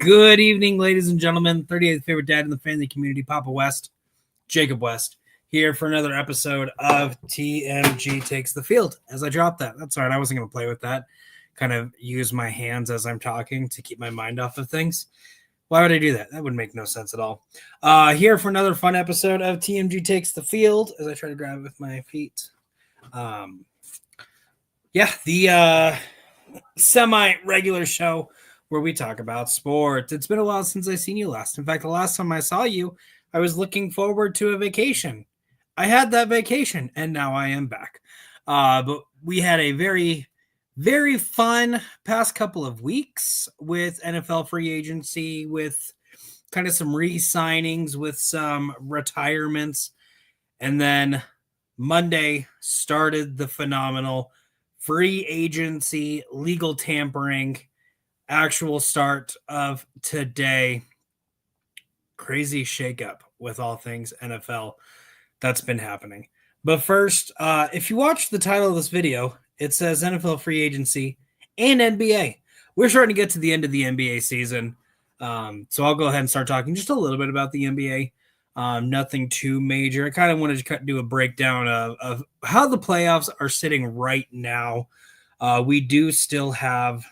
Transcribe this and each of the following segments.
Good evening, ladies and gentlemen. 38th favorite dad in the family community, Papa West, Jacob West, here for another episode of TMG Takes the Field. As I drop that, that's all right. I wasn't going to play with that. Kind of use my hands as I'm talking to keep my mind off of things. Why would I do that? That would make no sense at all. Here for another fun episode of TMG Takes the Field as I try to grab it with my feet. The semi-regular show where we talk about sports. It's been a while since I seen you last. In fact, the last time I saw you, I was looking forward to a vacation. I had that vacation, and now I am back. But we had a very, very fun past couple of weeks with NFL free agency, with kind of some re-signings, with some retirements. And then Monday started the phenomenal free agency, legal tampering, actual start of today. Crazy shakeup with all things NFL that's been happening. But first, if you watch the title of this video, it says NFL free agency and NBA. We're starting to get to the end of the NBA season. So I'll go ahead and start talking just a little bit about the NBA. Nothing too major. I kind of wanted to do a breakdown of how the playoffs are sitting right now. We do still have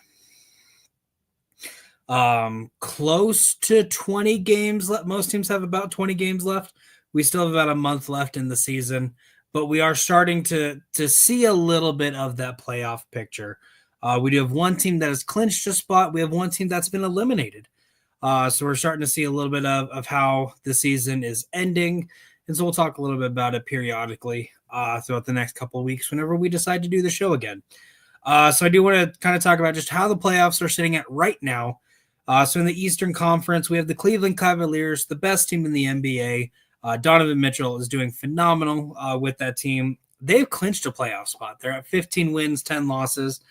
close to 20 games left. Most teams have about 20 games left. We still have about a month left in the season, but we are starting to see a little bit of that playoff picture. We do have one team that has clinched a spot. We have one team that's been eliminated. So we're starting to see a little bit of how the season is ending. And so we'll talk a little bit about it periodically throughout the next couple of weeks whenever we decide to do the show again. So I do want to kind of talk about just how the playoffs are sitting at right now. So in the Eastern Conference, we have the Cleveland Cavaliers, the best team in the NBA. Donovan Mitchell is doing phenomenal with that team. They've clinched a playoff spot. They're at 15 wins, 10 losses,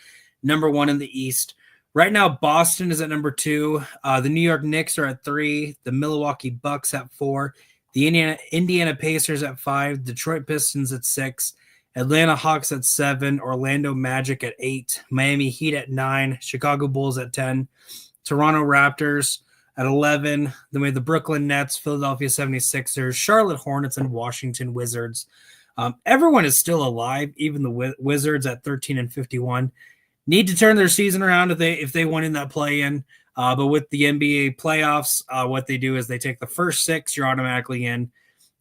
number one in the East. Right now, Boston is at number 2. The New York Knicks are at 3. The Milwaukee Bucks at 4. The Indiana Pacers at 5. Detroit Pistons at 6. Atlanta Hawks at 7. Orlando Magic at 8. Miami Heat at 9. Chicago Bulls at 10. Toronto Raptors at 11. Then we have the Brooklyn Nets, Philadelphia 76ers, Charlotte Hornets, and Washington Wizards. Everyone is still alive, even the Wizards at 13 and 51. Need to turn their season around if they won in that play-in. But with the NBA playoffs, what they do is they take the first 6, you're automatically in.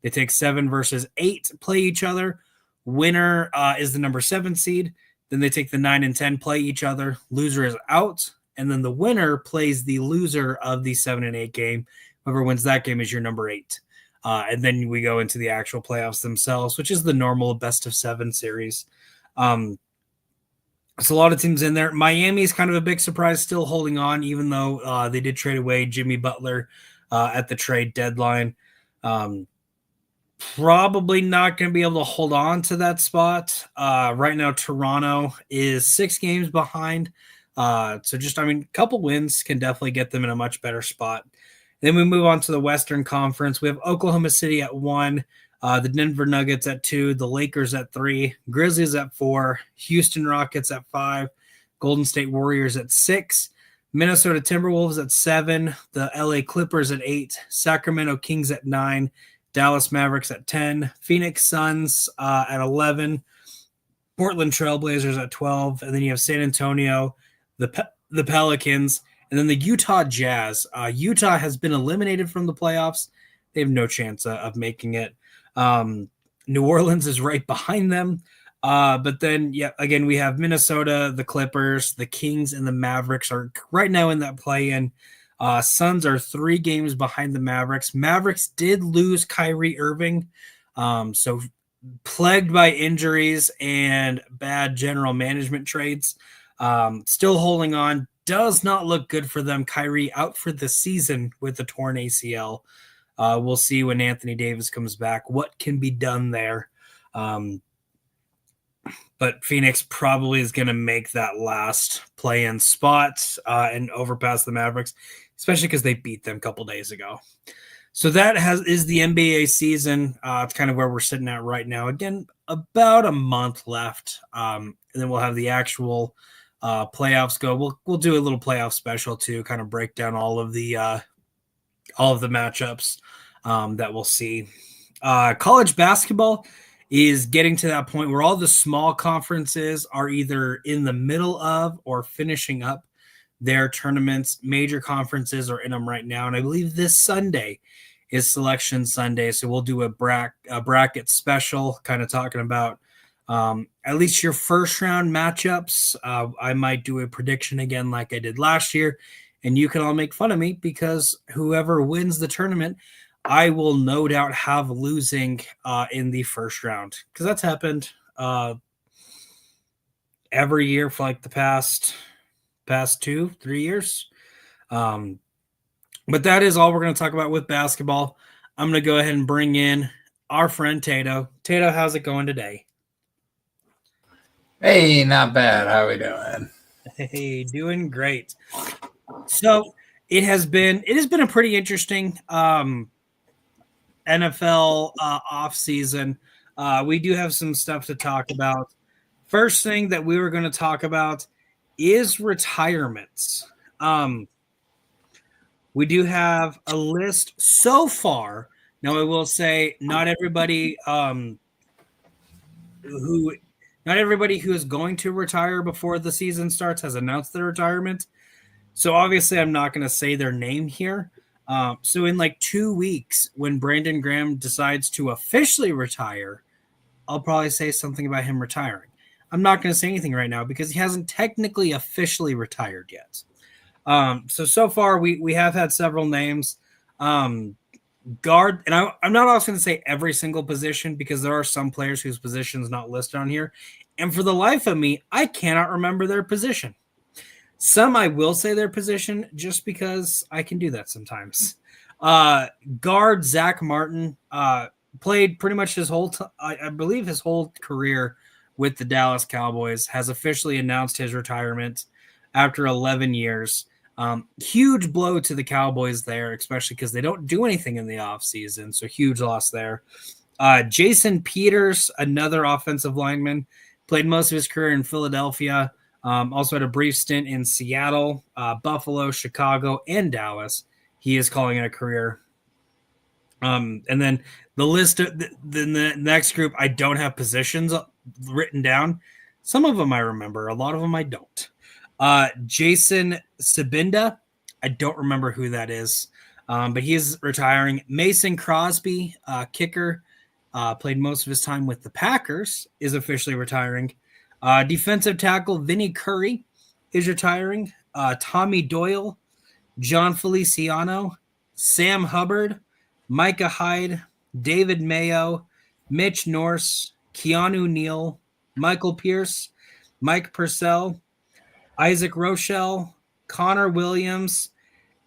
They take 7 versus 8, play each other. Winner is the number 7 seed. Then they take the 9 and 10, play each other. Loser is out. And then the winner plays the loser of the 7 and 8 game. Whoever wins that game is your number 8. And then we go into the actual playoffs themselves, which is the normal best of 7 series. It's a lot of teams in there. Miami is kind of a big surprise, still holding on, even though they did trade away Jimmy Butler at the trade deadline. Probably not going to be able to hold on to that spot. Right now, Toronto is 6 games behind. A couple wins can definitely get them in a much better spot. Then we move on to the Western Conference. We have Oklahoma City at 1, the Denver Nuggets at 2, the Lakers at 3, Grizzlies at 4, Houston Rockets at 5, Golden State Warriors at 6, Minnesota Timberwolves at 7, the LA Clippers at 8, Sacramento Kings at 9, Dallas Mavericks at 10, Phoenix Suns at 11, Portland Trailblazers at 12, and then you have San Antonio, the Pelicans, and then the Utah Jazz. Utah has been eliminated from the playoffs. They have no chance of making it. New Orleans is right behind them. But then, again, we have Minnesota, the Clippers, the Kings, and the Mavericks are right now in that play-in. Suns are 3 games behind the Mavericks. Mavericks did lose Kyrie Irving. So plagued by injuries and bad general management trades. Still holding on. Does not look good for them. Kyrie out for the season with a torn ACL. We'll see when Anthony Davis comes back what can be done there. But Phoenix probably is going to make that last play-in spot and overpass the Mavericks, especially because they beat them a couple days ago. So that is the NBA season. It's kind of where we're sitting at right now. Again, about a month left, and then we'll have the actual playoffs go. We'll do a little playoff special to kind of break down all of the matchups that we'll see. College basketball is getting to that point where all the small conferences are either in the middle of or finishing up their tournaments. Major conferences are in them right now, and I believe this Sunday is Selection Sunday, so we'll do a bracket special, kind of talking about at least your first round matchups. I might do a prediction again like I did last year, and you can all make fun of me because whoever wins the tournament, I will no doubt have losing in the first round, because that's happened every year for like the past 2-3 years. But that is all we're going to talk about with basketball. I'm going to go ahead and bring in our friend Tato. Tato, how's it going today? Hey, not bad. How we doing? Hey, doing great. So it has been a pretty interesting NFL off season. We do have some stuff to talk about. First thing that we were going to talk about is retirements. We do have a list so far. Now, I will say not everybody who is going to retire before the season starts has announced their retirement. So obviously, I'm not going to say their name here. So in like 2 weeks, when Brandon Graham decides to officially retire, I'll probably say something about him retiring. I'm not going to say anything right now because he hasn't technically officially retired yet. So far we have had several names. Guard, and I'm not also going to say every single position because there are some players whose position is not listed on here. And for the life of me, I cannot remember their position. Some I will say their position just because I can do that sometimes. Guard Zach Martin played pretty much his whole I believe his whole career with the Dallas Cowboys, has officially announced his retirement after 11 years. Huge blow to the Cowboys there, especially because they don't do anything in the offseason. So huge loss there. Jason Peters, another offensive lineman, played most of his career in Philadelphia. Also had a brief stint in Seattle, Buffalo, Chicago, and Dallas. He is calling it a career. And then the list, the next group, I don't have positions written down. Some of them I remember. A lot of them I don't. Jason Sabinda, I don't remember who that is, but he is retiring. Mason Crosby, kicker, played most of his time with the Packers, is officially retiring. Defensive tackle Vinny Curry is retiring. Tommy Doyle, John Feliciano, Sam Hubbard, Micah Hyde, David Mayo, Mitch Norse, Keanu Neal, Michael Pierce, Mike Purcell, Isaac Rochelle, Connor Williams,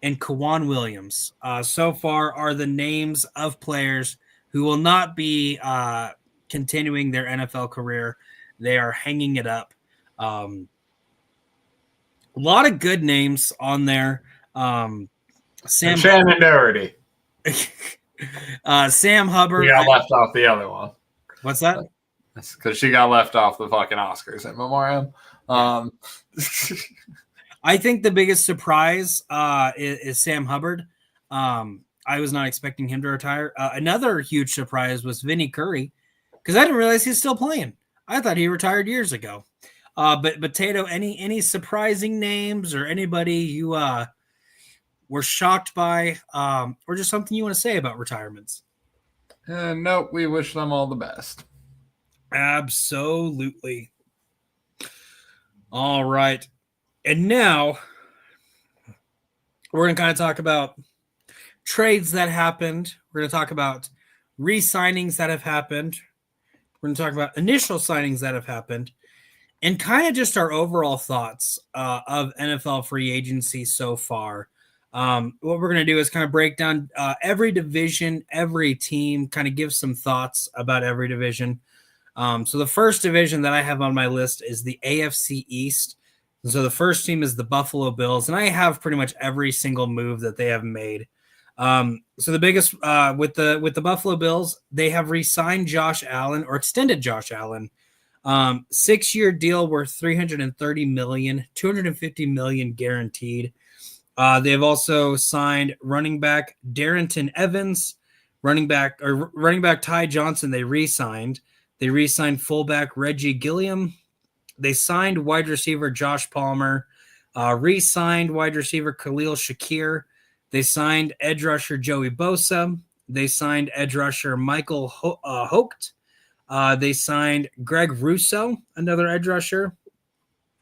and Kawan Williams. So far are the names of players who will not be continuing their NFL career. They are hanging it up. A lot of good names on there. Sam Shannon Doherty. Sam Hubbard. We got left off the other one. What's that? That's because she got left off the fucking Oscars at Memoriam. I think the biggest surprise is Sam Hubbard. I was not expecting him to retire. Another huge surprise was Vinny Curry, because I didn't realize he's still playing. I thought he retired years ago. But Tato, any surprising names or anybody you were shocked by, or just something you want to say about retirements? Nope, we wish them all the best. Absolutely. All right. And now we're going to kind of talk about trades that happened. We're going to talk about re-signings that have happened. We're going to talk about initial signings that have happened, and kind of just our overall thoughts of NFL free agency so far. What we're going to do is kind of break down every division, every team, kind of give some thoughts about every division. So the first division that I have on my list is the AFC East. And so the first team is the Buffalo Bills, and I have pretty much every single move that they have made. So the biggest with the Buffalo Bills, they have re-signed Josh Allen, or extended Josh Allen 6-year deal worth $330 million, $250 million guaranteed. They've also signed running back Darrington Evans, running back Ty Johnson. They re-signed. They re-signed fullback Reggie Gilliam. They signed wide receiver Josh Palmer. Re-signed wide receiver Khalil Shakir. They signed edge rusher Joey Bosa. They signed edge rusher Michael Hocht. They signed Greg Russo, another edge rusher.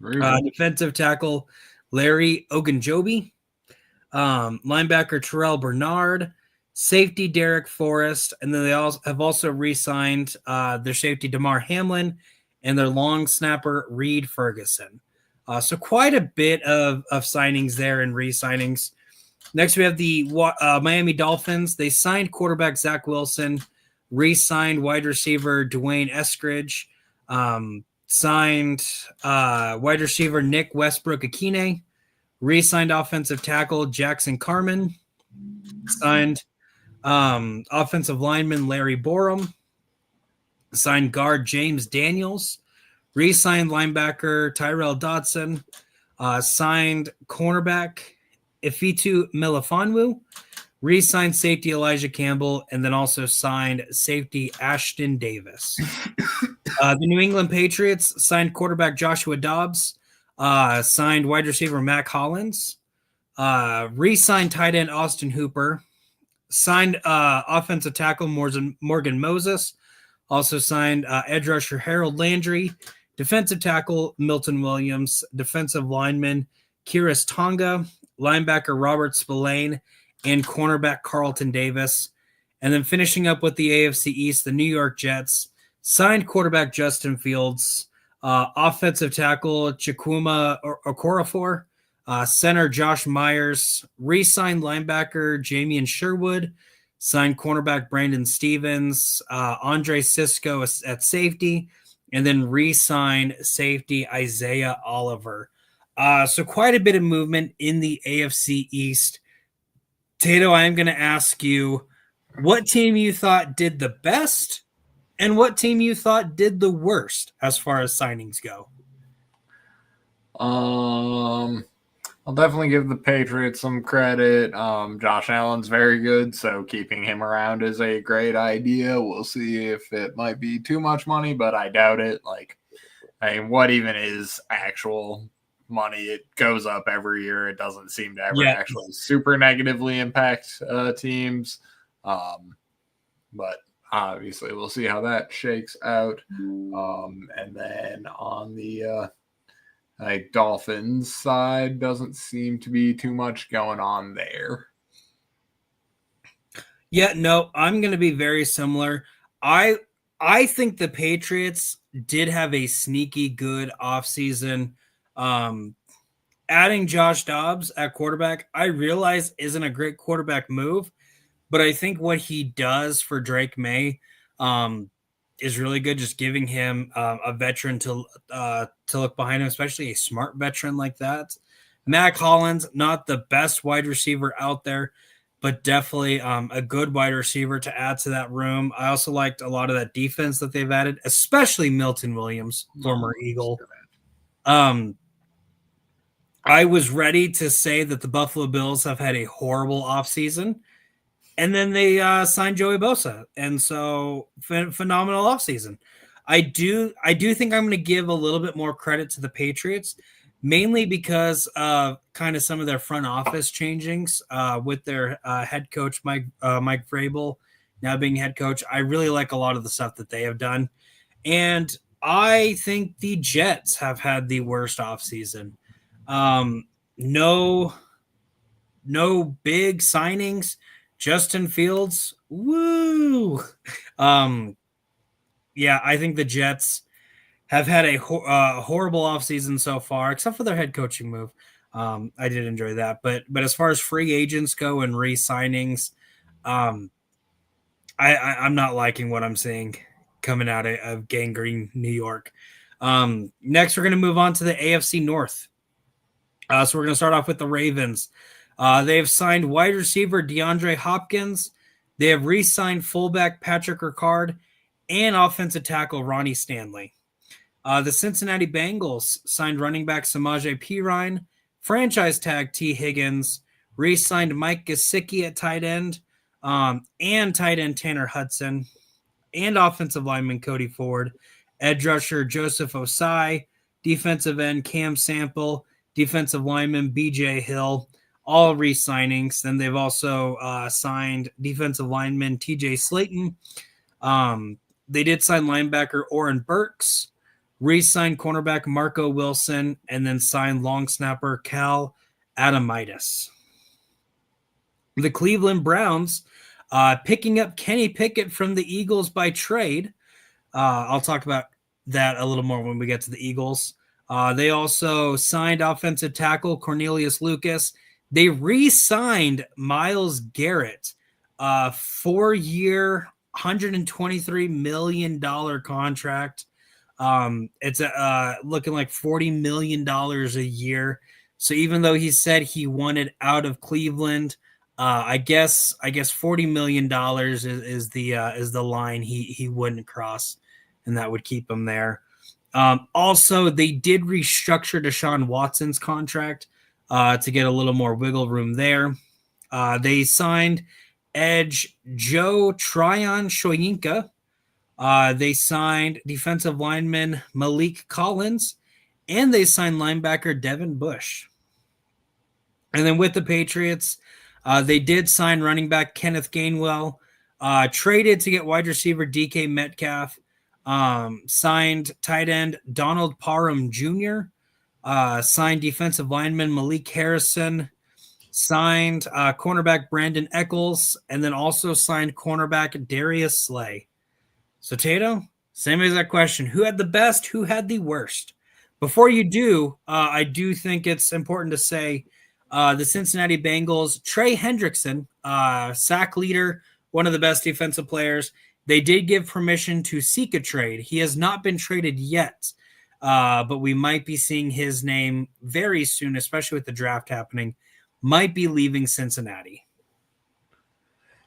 Defensive tackle Larry Ogunjobi. Linebacker Terrell Bernard. Safety Derek Forrest. And then they have also re-signed their safety DeMar Hamlin and their long snapper Reed Ferguson. So quite a bit of signings there and re-signings. Next, we have the Miami Dolphins. They signed quarterback Zach Wilson, re-signed wide receiver Dwayne Eskridge, signed wide receiver Nick Westbrook-Akine, re-signed offensive tackle Jackson Carman, signed offensive lineman Larry Borum, signed guard James Daniels, re-signed linebacker Tyrell Dodson, signed cornerback Ifitu Melifonwu, re-signed safety Elijah Campbell, and then also signed safety Ashton Davis. The New England Patriots signed quarterback Joshua Dobbs, signed wide receiver Mac Hollins, re-signed tight end Austin Hooper, signed offensive tackle Morgan Moses, also signed edge rusher Harold Landry, defensive tackle Milton Williams, defensive lineman Kiris Tonga, linebacker Robert Spillane, and cornerback Carlton Davis. And then finishing up with the AFC East, the New York Jets signed quarterback Justin Fields, offensive tackle Chukwuma Okorafor, center Josh Myers, re-signed linebacker Jamian Sherwood, signed cornerback Brandon Stevens, Andre Cisco at safety, and then re-signed safety Isaiah Oliver. So quite a bit of movement in the AFC East. Tato, I am going to ask you what team you thought did the best and what team you thought did the worst as far as signings go. I'll definitely give the Patriots some credit. Josh Allen's very good, so keeping him around is a great idea. We'll see if it might be too much money, but I doubt it. What even is actual money? It goes up every year. It doesn't seem to ever actually super negatively impact teams. But obviously we'll see how that shakes out. And then on the Dolphins side, doesn't seem to be too much going on there. Yeah, no, I'm going to be very similar. I think the Patriots did have a sneaky good offseason. Adding Josh Dobbs at quarterback, I realize isn't a great quarterback move, but I think what he does for Drake May is really good. Just giving him a veteran to look behind him, especially a smart veteran like that. Mac Hollins, not the best wide receiver out there, but definitely a good wide receiver to add to that room. I also liked a lot of that defense that they've added, especially Milton Williams, former Eagle. I was ready to say that the Buffalo Bills have had a horrible offseason, and then they signed Joey Bosa, and so phenomenal offseason. I do think I'm going to give a little bit more credit to the Patriots, mainly because of kind of some of their front office changings with their head coach Mike Vrabel now being head coach. I really like a lot of the stuff that they have done, and I think the Jets have had the worst offseason. No big signings. Justin Fields, woo. Yeah, I think the Jets have had a horrible offseason so far, except for their head coaching move. I did enjoy that, but as far as free agents go and re-signings, I'm not liking what I'm seeing coming out of Gangrene, New York. Next, we're going to move on to the AFC North. So we're going to start off with the Ravens. They have signed wide receiver DeAndre Hopkins. They have re-signed fullback Patrick Ricard and offensive tackle Ronnie Stanley. The Cincinnati Bengals signed running back Samaje Perine, franchise tag T. Higgins, re-signed Mike Gesicki at tight end, and tight end Tanner Hudson, and offensive lineman Cody Ford, edge rusher Joseph Osai, defensive end Cam Sample, defensive lineman BJ Hill, all re-signings. Then they've also signed defensive lineman TJ Slayton. They did sign linebacker Oren Burks, re-signed cornerback Marco Wilson, and then signed long snapper Cal Adamitis. The Cleveland Browns picking up Kenny Pickett from the Eagles by trade. I'll talk about that a little more when we get to the Eagles. They also signed offensive tackle Cornelius Lucas. They re-signed Myles Garrett, 4-year, $123 million contract. It's looking like $40 million a year. So even though he said he wanted out of Cleveland, I guess $40 million is the line he wouldn't cross, and that would keep him there. Also, they did restructure Deshaun Watson's contract to get a little more wiggle room there. They signed edge Joe Tryon Shoyinka. They signed defensive lineman Malik Collins, and they signed linebacker Devin Bush. And then with the Patriots, they did sign running back Kenneth Gainwell, traded to get wide receiver DK Metcalf, signed tight end Donald Parham Jr., signed defensive lineman Malik Harrison, signed cornerback Brandon Eccles, and then also signed cornerback Darius Slay. So, Tato, same exact question. Who had the best? Who had the worst? Before you do, I do think it's important to say the Cincinnati Bengals, Trey Hendrickson, sack leader, one of the best defensive players. They did give permission to seek a trade. He has not been traded yet, but we might be seeing his name very soon, especially with the draft happening. Might be leaving Cincinnati.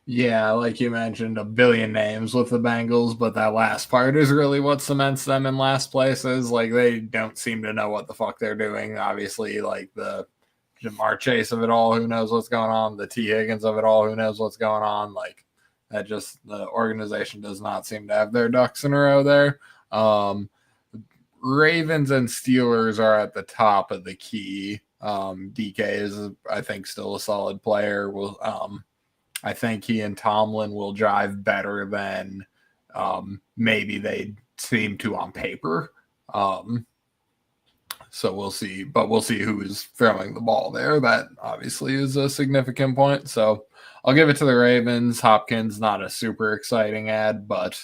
Yeah, like you mentioned, a billion names with the Bengals, but that last part is really what cements them in last places. Like, they don't seem to know what the fuck they're doing. Obviously, like the Jamar Chase of it all, who knows what's going on? The T. Higgins of it all, who knows what's going on? Like, that just, the organization does not seem to have their ducks in a row there. Ravens and Steelers are at the top of the key. DK is, I think, still a solid player. I think he and Tomlin will jive better than maybe they seem to on paper. So we'll see, but we'll see who is throwing the ball there. That obviously is a significant point. So I'll give it to the Ravens. Hopkins, not a super exciting ad, but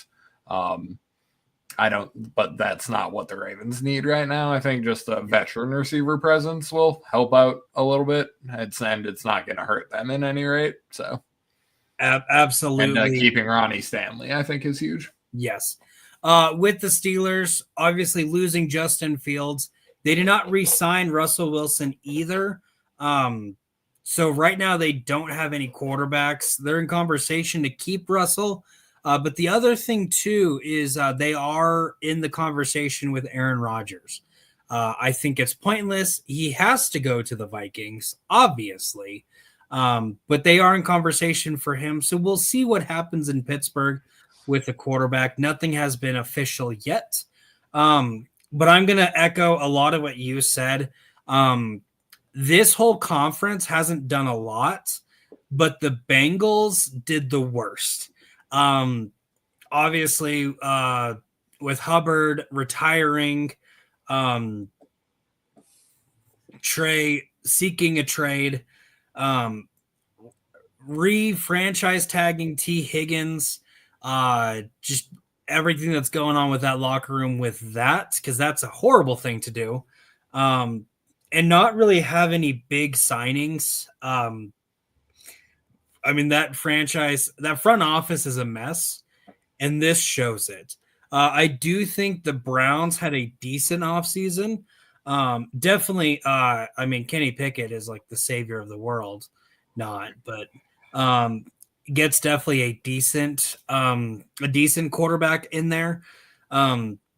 but that's not what the Ravens need right now. I think just a veteran receiver presence will help out a little bit. It's not going to hurt them in any rate. So. Absolutely. And keeping Ronnie Stanley, I think, is huge. Yes. With the Steelers, obviously losing Justin Fields, they did not re-sign Russell Wilson either. So right now they don't have any quarterbacks. They're in conversation to keep Russell. But the other thing, too, is they are in the conversation with Aaron Rodgers. I think it's pointless. He has to go to the Vikings, obviously. But they are in conversation for him. So we'll see what happens in Pittsburgh with the quarterback. Nothing has been official yet. But I'm going to echo a lot of what you said. This whole conference hasn't done a lot, but the Bengals did the worst. Obviously, with Hubbard retiring, Trey seeking a trade, re-franchise tagging T. Higgins, just everything that's going on with that locker room with that, because that's a horrible thing to do, and not really have any big signings. I mean, that front office is a mess, and this shows it. I do think the Browns had a decent offseason. Definitely, I mean, Kenny Pickett is like the savior of the world, but gets definitely a decent quarterback in there.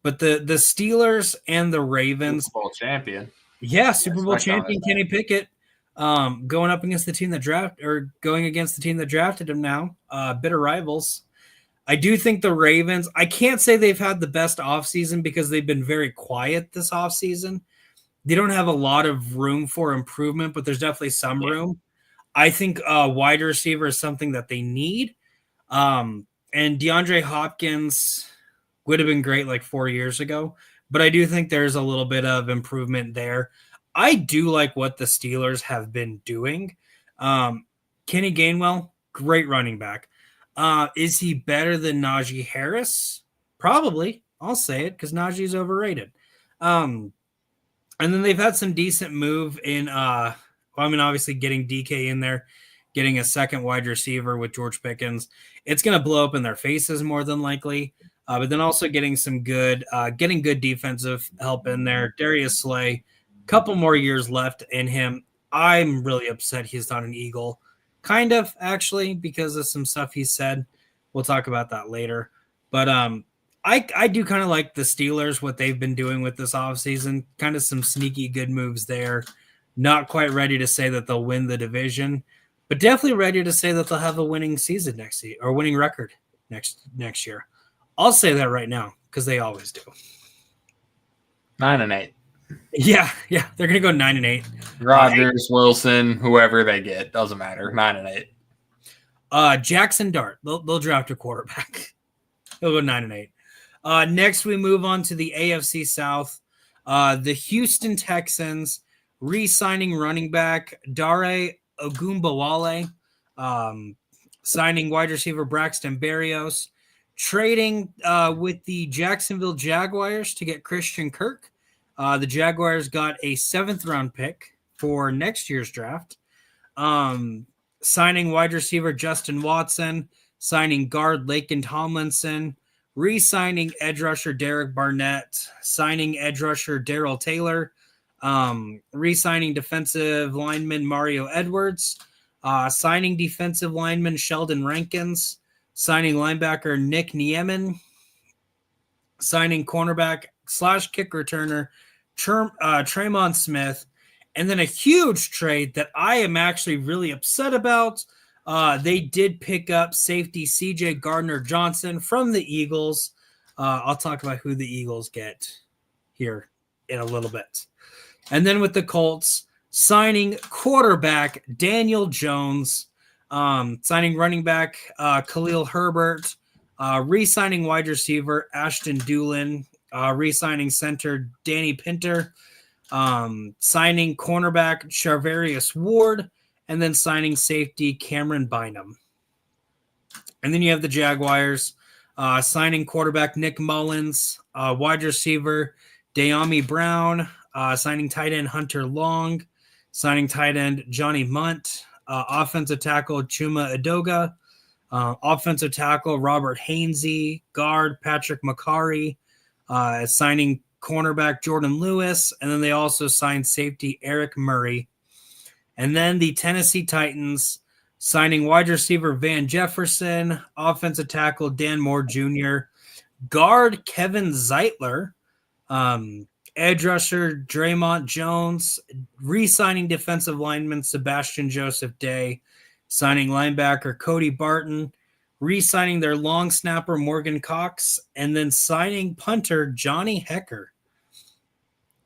But the Steelers and the Ravens, Super Bowl champion. yeah, Super Bowl Respect on champion his Kenny name. Pickett, going up against the team that going against the team that drafted him now, bitter rivals. I do think the Ravens, I can't say they've had the best offseason because they've been very quiet this offseason. They don't have a lot of room for improvement, but there's definitely some room. I think wide receiver is something that they need. And DeAndre Hopkins would have been great like 4 years ago, but I do think there's a little bit of improvement there. I do like what the Steelers have been doing. Kenny Gainwell, great running back. Is he better than Najee Harris? Probably. I'll say it because Najee's overrated. And then they've had some decent move in obviously getting DK in there, getting a second wide receiver with George Pickens. It's going to blow up in their faces more than likely. But then also getting getting good defensive help in there. Darius Slay, couple more years left in him. I'm really upset he's not an Eagle. Kind of, actually, because of some stuff he said. We'll talk about that later. But I do kind of like the Steelers, what they've been doing with this offseason. Kind of some sneaky good moves there. Not quite ready to say that they'll win the division, but definitely ready to say that they'll have a winning season next year or winning record next year. I'll say that right now because they always do. 9-8. Yeah, they're gonna go 9-8. Rodgers, Wilson, whoever they get, doesn't matter. 9-8. Jackson Dart, they'll draft a quarterback. He'll go 9-8. Next, we move on to the AFC South. The Houston Texans re-signing running back Dare Ogunbowale, signing wide receiver Braxton Berrios, trading with the Jacksonville Jaguars to get Christian Kirk. The Jaguars got a 7th-round pick for next year's draft. Signing wide receiver Justin Watson, signing guard Laken Tomlinson, re-signing edge rusher Derek Barnett, signing edge rusher Darrell Taylor, re-signing defensive lineman Mario Edwards, signing defensive lineman Sheldon Rankins, signing linebacker Nick Nieman, signing cornerback / kick returner Tremon Smith, and then a huge trade that I am actually really upset about. They did pick up safety CJ Gardner-Johnson from the Eagles. I'll talk about who the Eagles get here in a little bit. And then with the Colts, signing quarterback Daniel Jones, signing running back Khalil Herbert, re-signing wide receiver Ashton Doolin, re-signing center Danny Pinter, signing cornerback Charvarius Ward, and then signing safety Cameron Bynum. And then you have the Jaguars signing quarterback Nick Mullins, wide receiver De'Ami Brown, signing tight end Hunter Long, signing tight end Johnny Munt, offensive tackle Chuma Edoga, offensive tackle Robert Hainsey, guard Patrick McCarry, signing cornerback Jordan Lewis, and then they also signed safety Eric Murray. And then the Tennessee Titans signing wide receiver Van Jefferson, offensive tackle Dan Moore Jr., guard Kevin Zeitler, edge rusher Draymond Jones, re-signing defensive lineman Sebastian Joseph Day, signing linebacker Cody Barton, re-signing their long snapper Morgan Cox, and then signing punter Johnny Hecker.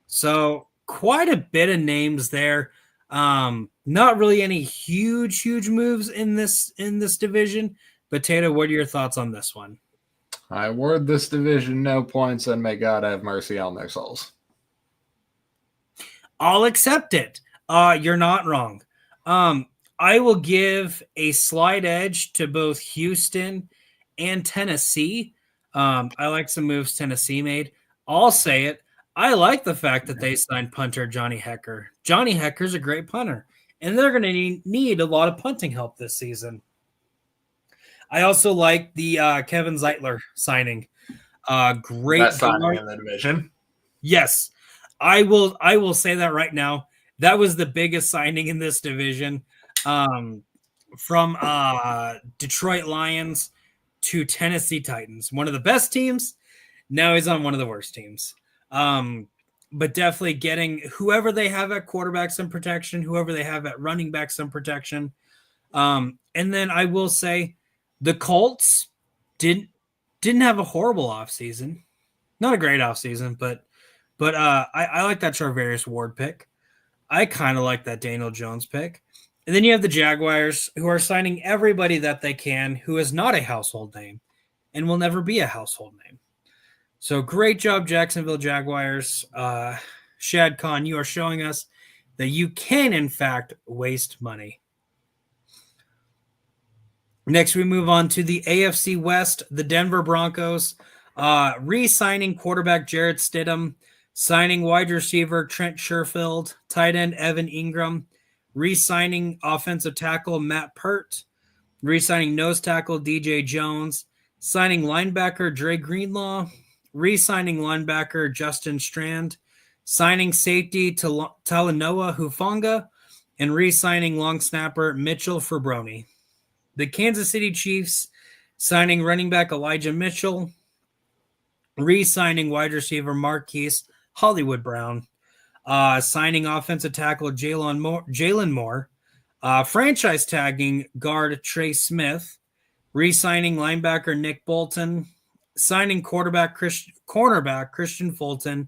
So quite a bit of names there. Not really any huge moves in this division. But Tato, what are your thoughts on this one? I award this division no points, and may God have mercy on their souls. I'll accept it. You're not wrong. I will give a slight edge to both Houston and Tennessee. I like some moves Tennessee made. I'll say it. I like the fact that they signed punter Johnny Hecker. Johnny Hecker's a great punter, and they're going to need a lot of punting help this season. I also like the Kevin Zeitler signing. Great best signing in the division. Yes, I will say that right now. That was the biggest signing in this division. From Detroit Lions to Tennessee Titans, one of the best teams Now he's on one of the worst teams. But definitely getting whoever they have at quarterback some protection, whoever they have at running back some protection. And then I will say the Colts didn't have a horrible offseason. Not a great offseason, but I like that Charvarius Ward pick. I kind of like that Daniel Jones pick. And then you have the Jaguars who are signing everybody that they can who is not a household name and will never be a household name. So great job, Jacksonville Jaguars. Shad Khan, you are showing us that you can, in fact, waste money. Next, we move on to the AFC West, the Denver Broncos, re-signing quarterback Jarrett Stidham, signing wide receiver Trent Sherfield, tight end Evan Ingram, re-signing offensive tackle Matt Pert, re-signing nose tackle DJ Jones, signing linebacker Dre Greenlaw, re-signing linebacker Justin Strand, signing safety Talanoa Hufanga, and re-signing long snapper Mitchell Fabroni. The Kansas City Chiefs signing running back Elijah Mitchell, re-signing wide receiver Marquise Hollywood Brown, signing offensive tackle Jalen Moore, franchise tagging guard Trey Smith, re-signing linebacker Nick Bolton, signing cornerback Christian Fulton,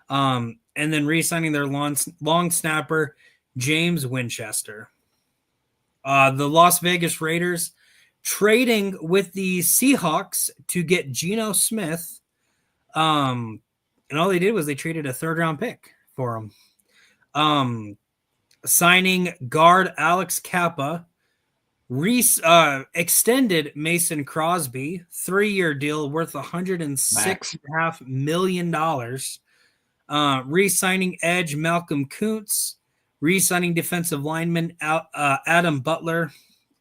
and then re-signing their long snapper James Winchester. The Las Vegas Raiders trading with the Seahawks to get Geno Smith. And all they did was they traded a third-round pick for him. Signing guard Alex Kappa, extended Mason Crosby, 3-year deal worth $106.5 million. Re-signing edge Malcolm Kuntz, re-signing defensive lineman Adam Butler,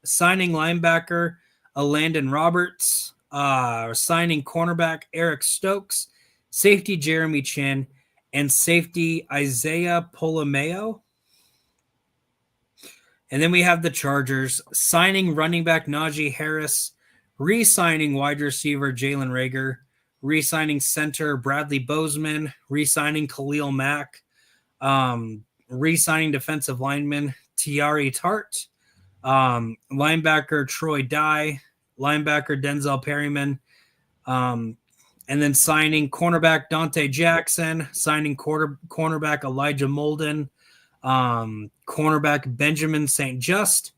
signing linebacker Landon Roberts, signing cornerback Eric Stokes, safety Jeremy Chin, and safety Isaiah Polomeo. And then we have the Chargers signing running back Najee Harris, re-signing wide receiver Jalen Reagor, re-signing center Bradley Bozeman, re-signing Khalil Mack, re-signing defensive lineman Tiari Tart, linebacker Troy Dye, linebacker Denzel Perryman, and then signing cornerback Dante Jackson, signing cornerback Elijah Molden, cornerback Benjamin St. Just,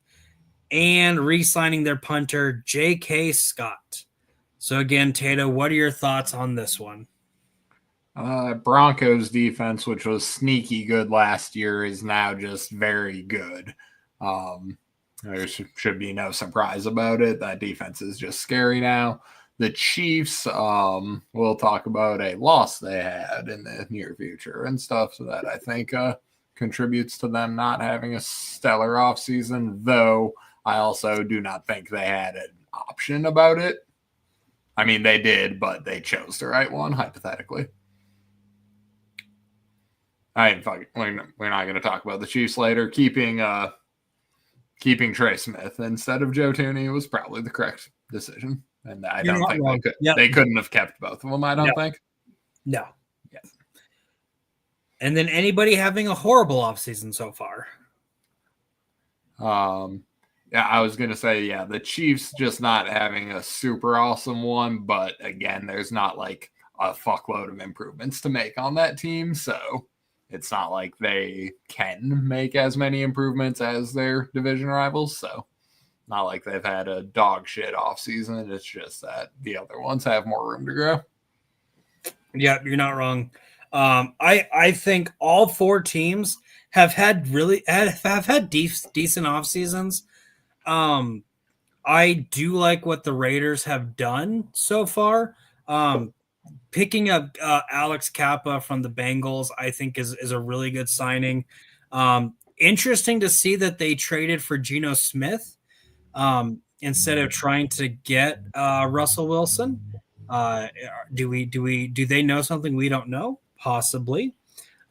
and re-signing their punter J.K. Scott. So again, Tato, what are your thoughts on this one? Broncos defense, which was sneaky good last year, is now just very good. There should be no surprise about it. That defense is just scary now. The Chiefs, we'll talk about a loss they had in the near future and stuff, so that I think contributes to them not having a stellar offseason, though I also do not think they had an option about it. I mean, they did, but they chose the right one, hypothetically. We're not going to talk about the Chiefs later. Keeping Trey Smith instead of Joe Thuney was probably the correct decision. And I don't think they couldn't have kept both of them, I don't think. No. Yeah. And then anybody having a horrible offseason so far? Yeah, I was going to say, the Chiefs just not having a super awesome one. But again, there's not like a fuckload of improvements to make on that team. So it's not like they can make as many improvements as their division rivals. So not like they've had a dog shit offseason. It's just that the other ones have more room to grow. Yeah, you're not wrong. I think all four teams have had decent off seasons. I do like what the Raiders have done so far. Picking up Alex Kappa from the Bengals, I think is a really good signing. Interesting to see that they traded for Geno Smith instead of trying to get Russell Wilson. Do they know something we don't know? Possibly.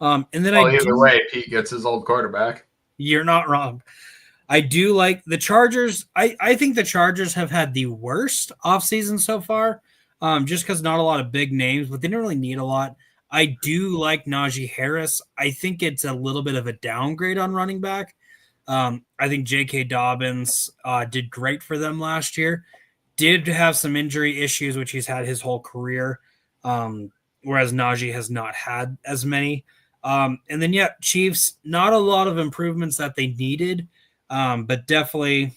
And then either way, Pete gets his old quarterback. You're not wrong. I do like the Chargers. I think the Chargers have had the worst offseason so far. just because not a lot of big names, but they didn't really need a lot. I do like Najee Harris. I think it's a little bit of a downgrade on running back. I think J.K. Dobbins did great for them last year. Did have some injury issues, which he's had his whole career, whereas Najee has not had as many. And then, yeah, Chiefs, not a lot of improvements that they needed, but definitely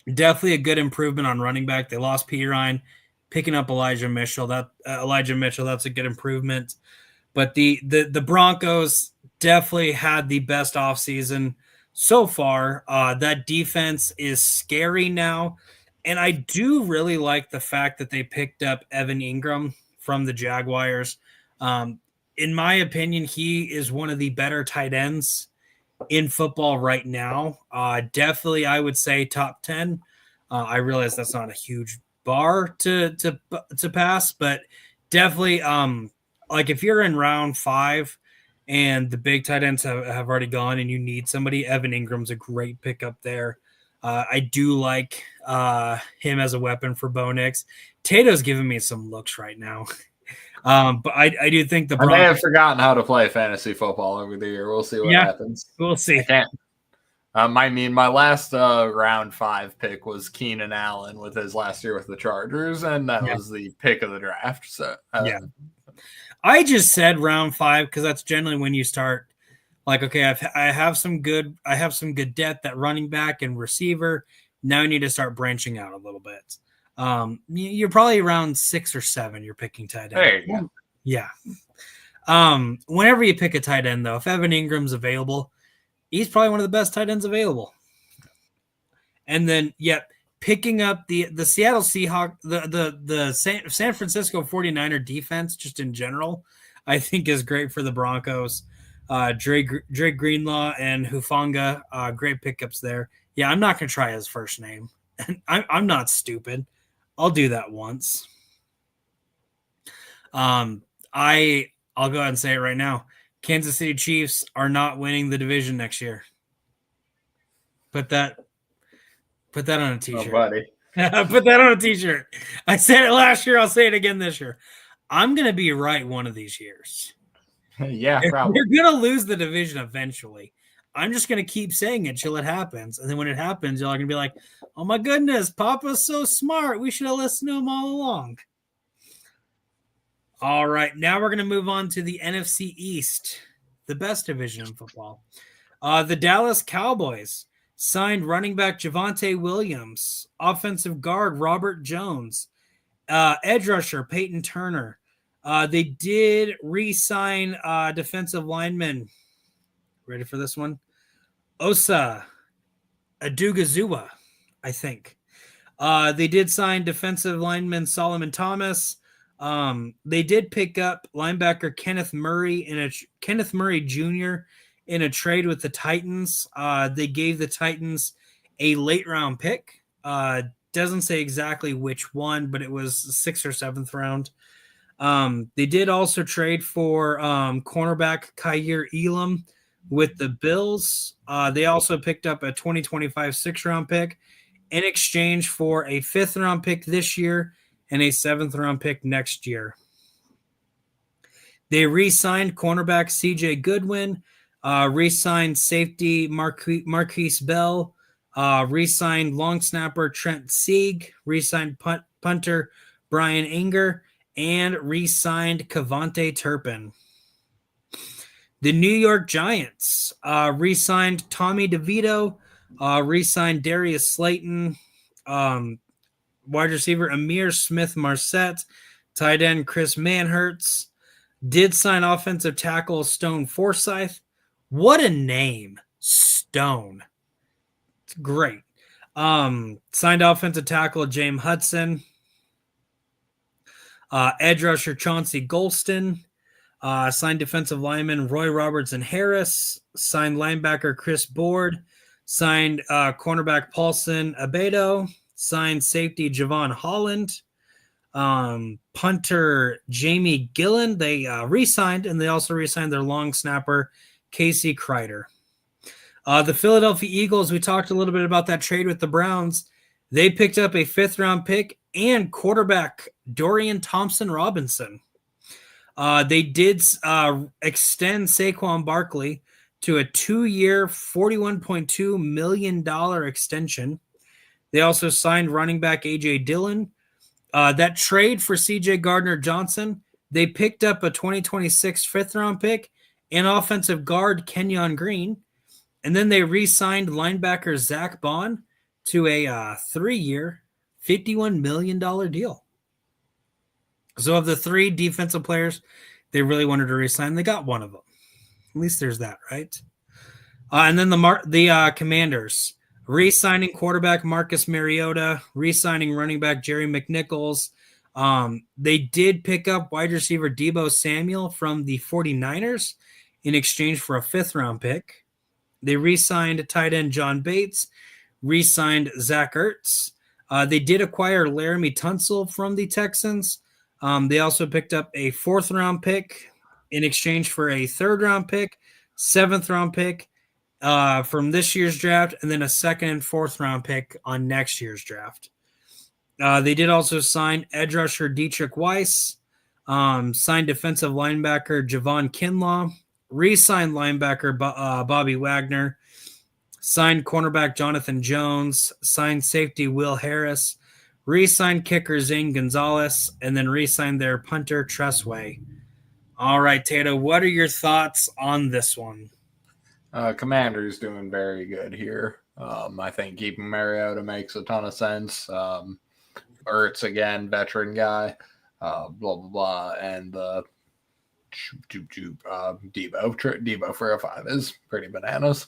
a good improvement on running back. They lost Peter Ryan, picking up Elijah Mitchell. That's a good improvement. But the Broncos definitely had the best offseason so far. That defense is scary now. And I do really like the fact that they picked up Evan Ingram from the Jaguars. In my opinion, he is one of the better tight ends in football right now. Definitely, I would say top 10. I realize that's not a huge bar to pass, but definitely, like if you're in round 5 and the big tight ends have already gone and you need somebody, Evan Ingram's a great pickup there. I do like him as a weapon for Bo Nix. Tato's giving me some looks right now. But I do think the I Broncos may have forgotten how to play fantasy football over the year. We'll see what happens. We'll see. I can't. My last round 5 pick was Keenan Allen with his last year with the Chargers, and that was the pick of the draft. So I just said round 5 because that's generally when you start. Like, okay, I have some good depth at running back and receiver. Now I need to start branching out a little bit. You're probably around 6 or 7. You're picking tight end. There you go. Yeah. Whenever you pick a tight end, though, if Evan Ingram's available, he's probably one of the best tight ends available. And then, picking up the Seattle Seahawks, the San Francisco 49er defense, just in general, I think is great for the Broncos. Dre Greenlaw and Hufanga, great pickups there. Yeah, I'm not going to try his first name. I'm not stupid. I'll do that once. I'll go ahead and say it right now. Kansas City Chiefs are not winning the division next year. Put that on a t-shirt. Oh, buddy. Put that on a t-shirt. I said it last year. I'll say it again this year. I'm going to be right one of these years. Yeah, probably. We're going to lose the division eventually. I'm just going to keep saying it till it happens. And then when it happens, y'all are going to be like, oh my goodness, Papa's so smart. We should have listened to him all along. All right, now we're going to move on to the NFC East, the best division in football. The Dallas Cowboys signed running back Javonte Williams, offensive guard Robert Jones, edge rusher Peyton Turner. They did re-sign defensive lineman. Ready for this one? Osa Adugazua, I think. They did sign defensive lineman Solomon Thomas. They did pick up linebacker Kenneth Murray Jr. in a trade with the Titans. They gave the Titans a late round pick. Doesn't say exactly which one, but it was 6th or 7th round. They did also trade for cornerback Kyer Elam with the Bills. They also picked up a 2025 6th-round pick in exchange for a 5th-round pick this year and a 7th-round pick next year. They re-signed cornerback CJ Goodwin, re-signed safety Marquise Bell, re-signed long snapper Trent Sieg, re-signed punter Brian Inger, and re-signed Cavante Turpin. The New York Giants re-signed Tommy DeVito, re-signed Darius Slayton, wide receiver Amir Smith-Marset, tight end Chris Manhertz, did sign offensive tackle Stone Forsyth. What a name, Stone. It's great. Signed offensive tackle James Hudson, edge rusher Chauncey Golston, signed defensive lineman Roy Robertson Harris, signed linebacker Chris Board, signed cornerback Paulson Abedo, signed safety Javon Holland, punter Jamie Gillen. They re-signed, and they also re-signed their long snapper Casey Kreider. The Philadelphia Eagles, we talked a little bit about that trade with the Browns. They picked up a 5th-round pick and quarterback Dorian Thompson-Robinson. They did extend Saquon Barkley to a 2-year, $41.2 million extension. They also signed running back A.J. Dillon. That trade for C.J. Gardner-Johnson, they picked up a 2026 5th-round pick and offensive guard Kenyon Green. And then they re-signed linebacker Zach Bond to a 3-year, $51 million deal. So of the 3 defensive players they really wanted to re-sign, they got one of them. At least there's that, right? And then the Commanders re-signing quarterback Marcus Mariota, re-signing running back Jerry McNichols. They did pick up wide receiver Deebo Samuel from the 49ers in exchange for a 5th-round pick. They re-signed tight end John Bates, re-signed Zach Ertz. They did acquire Laramie Tunsil from the Texans. They also picked up a 4th-round pick in exchange for a 3rd-round pick, 7th-round pick from this year's draft, and then a 2nd and 4th-round pick on next year's draft. They did also sign edge rusher Dietrich Weiss, signed defensive linebacker Javon Kinlaw, re-signed linebacker Bobby Wagner, signed cornerback Jonathan Jones, signed safety Will Harris, re-signed kicker Zane Gonzalez, and then re-signed their punter Tressway. All right, Tato, what are your thoughts on this one? Commander's doing very good here. I think keeping Mariota makes a ton of sense. Ertz, again, veteran guy, blah, blah, blah. And Deebo for a 5 is pretty bananas.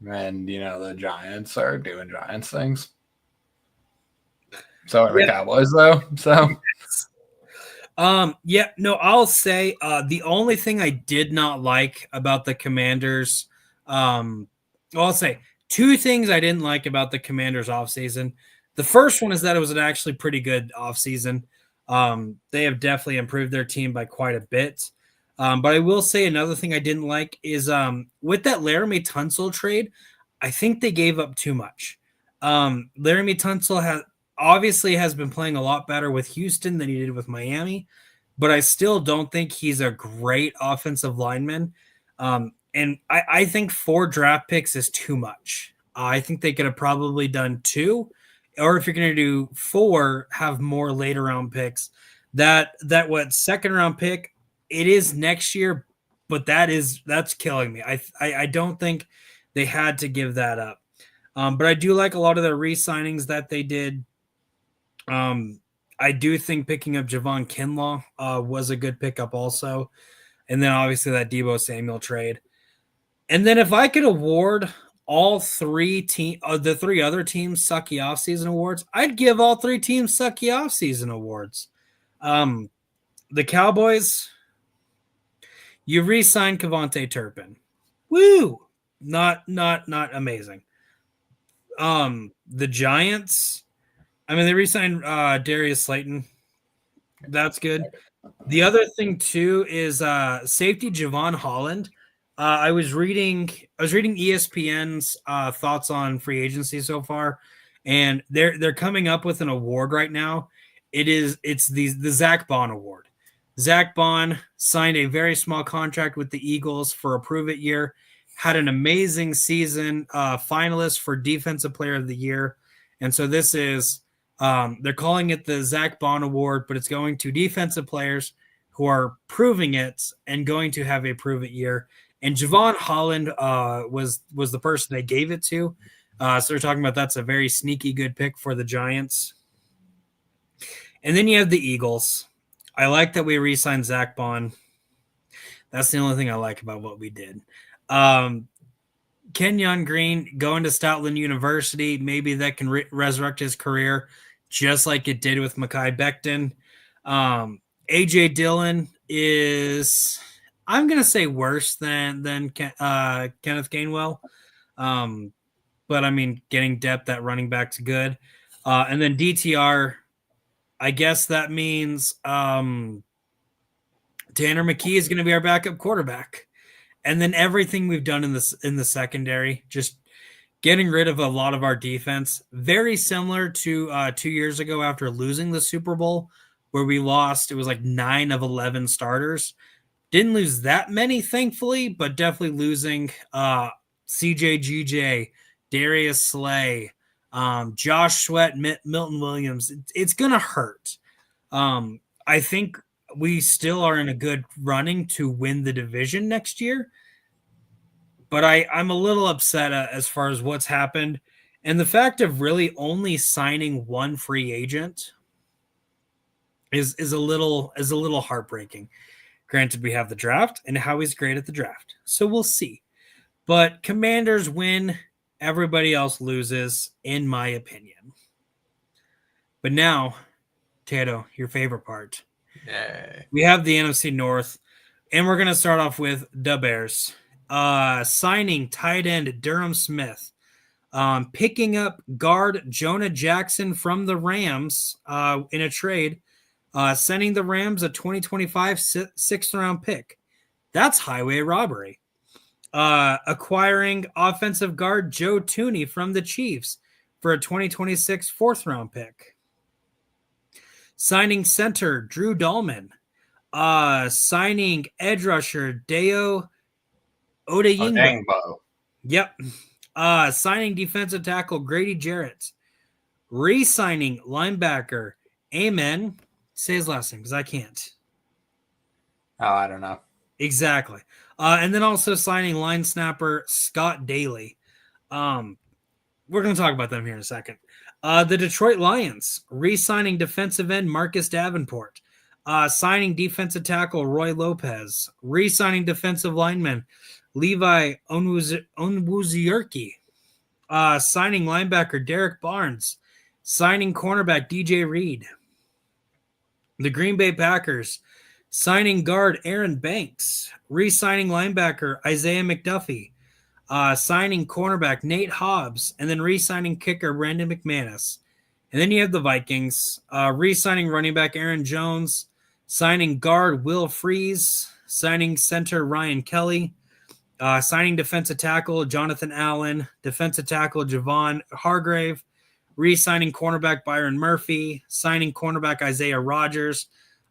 And, the Giants are doing Giants things. So are the Cowboys, though. So, I'll say the only thing I did not like about the Commanders, I'll say 2 things I didn't like about the Commanders offseason. The first one is that it was an actually pretty good offseason. They have definitely improved their team by quite a bit. But I will say another thing I didn't like is with that Laramie Tunsil trade, I think they gave up too much. Laramie Tunsil has been playing a lot better with Houston than he did with Miami, but I still don't think he's a great offensive lineman. And I think 4 draft picks is too much. I think they could have probably done 2, or if you're going to do 4, have more later round picks. That 2nd round pick, it is next year, but that's killing me. I don't think they had to give that up. But I do like a lot of the re-signings that they did. I do think picking up Javon Kinlaw was a good pickup also. And then obviously that Deebo Samuel trade. And then if I could award all 3 the 3 other teams sucky offseason awards, I'd give all 3 teams sucky offseason awards. The Cowboys, you re-signed Kevontae Turpin. Woo! Not amazing. The Giants, they re-signed Darius Slayton. That's good. The other thing too is safety Javon Holland. I was reading ESPN's thoughts on free agency so far, and they're coming up with an award right now. It's the Zach Bond Award. Zach Bond signed a very small contract with the Eagles for a prove-it year, had an amazing season, finalist for Defensive Player of the Year, and so this is they're calling it the Zach Bond Award, but it's going to defensive players who are proving it and going to have a prove-it year. And Javon Holland was the person they gave it to. So they're talking about that's a very sneaky good pick for the Giants. And then you have the Eagles. I like that we re-signed Zach Bond. That's the only thing I like about what we did. Kenyon Green going to Stoutland University. Maybe that can resurrect his career just like it did with Mekhi Becton. A.J. Dillon is, I'm going to say, worse than Kenneth Gainwell. But, getting depth at running back's good. And then DTR, I guess that means Tanner McKee is going to be our backup quarterback. And then everything we've done in the secondary, just getting rid of a lot of our defense, very similar to 2 years ago after losing the Super Bowl, where we lost. It was like 9 of 11 starters. Didn't lose that many, thankfully, but definitely losing CJ, Darius Slay, Josh Sweat, Milton Williams. It's going to hurt. I think we still are in a good running to win the division next year. But I'm a little upset as far as what's happened. And the fact of really only signing one free agent is a little heartbreaking. Granted, we have the draft, and Howie's great at the draft. So we'll see. But Commanders win, everybody else loses, in my opinion. But now, Tato, your favorite part. Yay. We have the NFC North, and we're going to start off with the Bears. Signing tight end Durham Smith. Picking up guard Jonah Jackson from the Rams in a trade. Sending the Rams a 2025 sixth-round pick. That's highway robbery. Acquiring offensive guard Joe Thuney from the Chiefs for a 2026 fourth-round pick. Signing center Drew Dahlman. Signing edge rusher Deo Odeyingbo. Yep. Signing defensive tackle Grady Jarrett. Re-signing linebacker Amen. Say his last name because I can't. Oh, I don't know. Exactly. And then also signing line snapper Scott Daly. We're going to talk about them here in a second. The Detroit Lions re-signing defensive end Marcus Davenport. Signing defensive tackle Roy Lopez. Re-signing defensive lineman Levi Onwuzurike. Signing linebacker Derek Barnes. Signing cornerback DJ Reed. The Green Bay Packers signing guard Aaron Banks, re-signing linebacker Isaiah McDuffie, signing cornerback Nate Hobbs, and then re-signing kicker Brandon McManus. And then you have the Vikings re-signing running back Aaron Jones, signing guard Will Freeze, signing center Ryan Kelly, signing defensive tackle Jonathan Allen, defensive tackle Javon Hargrave, re-signing cornerback Byron Murphy, signing cornerback Isaiah Rogers,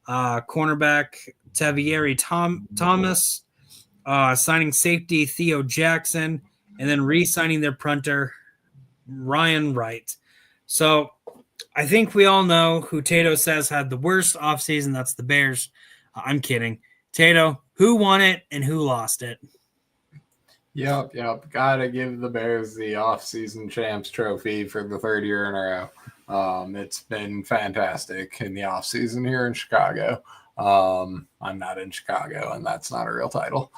cornerback Tavieri Thomas, signing safety Theo Jackson, and then re-signing their punter Ryan Wright. So I think we all know who Tato says had the worst offseason. That's the Bears. I'm kidding. Tato, who won it and who lost it? Yep. Gotta give the Bears the offseason champs trophy for the third year in a row. It's been fantastic in the offseason here in Chicago. I'm not in Chicago, and that's not a real title.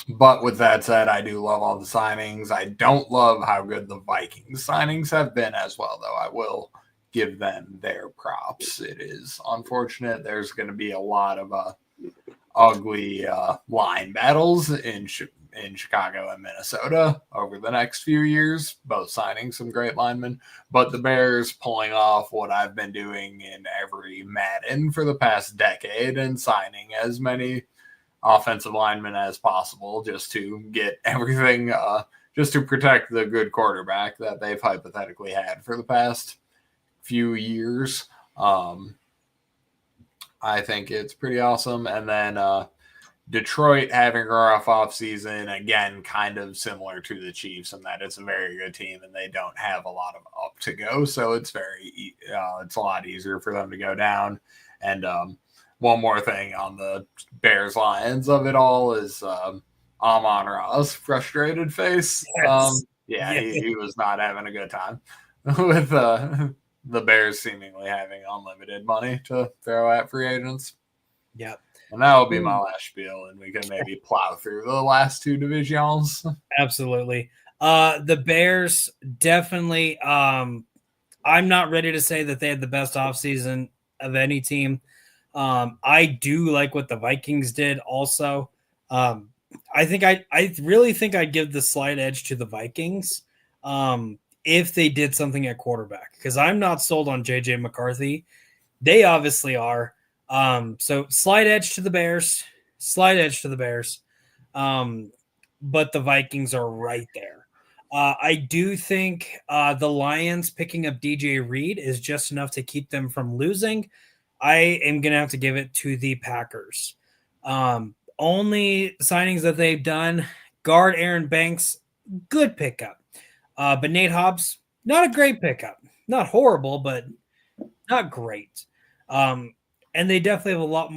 But with that said, I do love all the signings. I don't love how good the Vikings signings have been as well, though. I will give them their props. It is unfortunate. There's going to be a lot of ugly line battles in Chicago and Minnesota over the next few years, both signing some great linemen, but the Bears pulling off what I've been doing in every Madden for the past decade and signing as many offensive linemen as possible just to get everything, just to protect the good quarterback that they've hypothetically had for the past few years. I think it's pretty awesome. And then Detroit having a rough offseason, again, kind of similar to the Chiefs in that it's a very good team and they don't have a lot of up to go. So it's it's a lot easier for them to go down. And one more thing on the Bears Lions of it all is Amon-Ra's frustrated face. Yes. He was not having a good time with the Bears seemingly having unlimited money to throw at free agents. Yep. And that will be my last spiel, and we can maybe plow through the last two divisions. Absolutely. The Bears definitely, I'm not ready to say that they had the best offseason of any team. I do like what the Vikings did also. I really think I'd give the slight edge to the Vikings if they did something at quarterback, because I'm not sold on JJ McCarthy. They obviously are. So slight edge to the Bears. But the Vikings are right there. I do think the Lions picking up DJ Reed is just enough to keep them from losing. I am going to have to give it to the Packers. Only signings that they've done, guard Aaron Banks, good pickup. But Nate Hobbs, not a great pickup. Not horrible, but not great. And they definitely have a lot